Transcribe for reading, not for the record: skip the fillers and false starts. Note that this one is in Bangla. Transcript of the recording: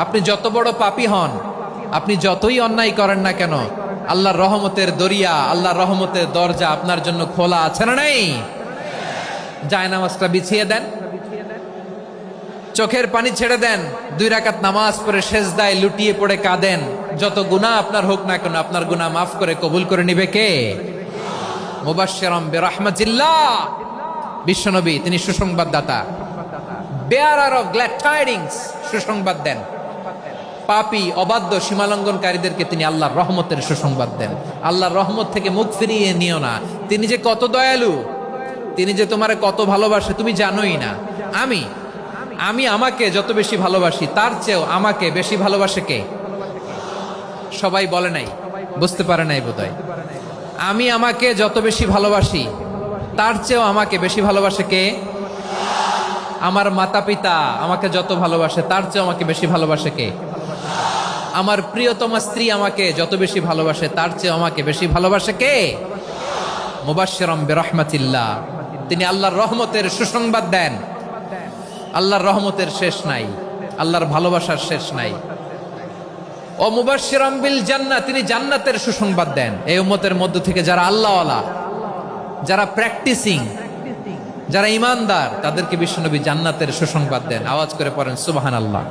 আপনি যত বড় পাপী হন, আপনি যতই অন্যায় করেন না কেন, আল্লাহর রহমতের দরিয়া, আল্লাহর রহমতের দরজা আপনার জন্য খোলা আছে না নাই? জায়নামাজটা বিছিয়ে দেন, চোখের পানি ছেড়ে দেন, 2 রাকাত নামাজ পড়ে সেজদায় লুটিয়ে পড়ে কাঁদেন। যত গুনাহ আপনার হোক না কেন, আপনার গুনাহ মাফ করে কবুল করে নিবে কে? মুবাশশিরাম বিরহমাতিল্লাহ, বিশ্বনবী তিনি সুসংবাদদাতা, বেয়ারার অফ গ্ল্যাড টাইডিংস, সুসংবাদ দেন। পাপী অবাধ্য সীমালঙ্ঘনকারীদেরকে তিনি আল্লাহর রহমতের সুসংবাদ দেন। আল্লাহর রহমত থেকে মুখ ফিরিয়ে নিও না। তিনি যে কত দয়ালু, তিনি যে তোমারে কত ভালোবাসে তুমি জানোই না। আমি আমাকে যত বেশি ভালোবাসি তার চেয়েও আমাকে বেশি ভালোবাসে কে? সবাই বলে নাই, বুঝতে পারে নাই বোধহয়। আমি আমাকে যত বেশি ভালোবাসি তার চেয়েও আমাকে বেশি ভালোবাসে কে? আমার মাতা পিতা আমাকে যত ভালোবাসে তার চেয়েও আমাকে বেশি ভালোবাসে কে? আমার প্রিয়তমা স্ত্রী আমাকে যত বেশি ভালোবাসে তার চেয়ে আমাকে বেশি ভালোবাসে কে? মুবাশশিরাম বিরহমাতিল্লাহ, তিনি আল্লাহর রহমতের সুসংবাদ দেন। আল্লাহর রহমতের শেষ নাই, আল্লাহর ভালোবাসার শেষ নাই। ও মুবাশশিরাম বিল জান্নাহ, তিনি জান্নাতের সুসংবাদ দেন। এই উম্মতের মধ্য থেকে যারা আল্লাহওয়ালা, যারা প্র্যাকটিসিং, যারা ঈমানদার, তাদেরকে বিশ্বনবী জান্নাতের সুসংবাদ দেন। আওয়াজ করে পড়েন সুবহানাল্লাহ।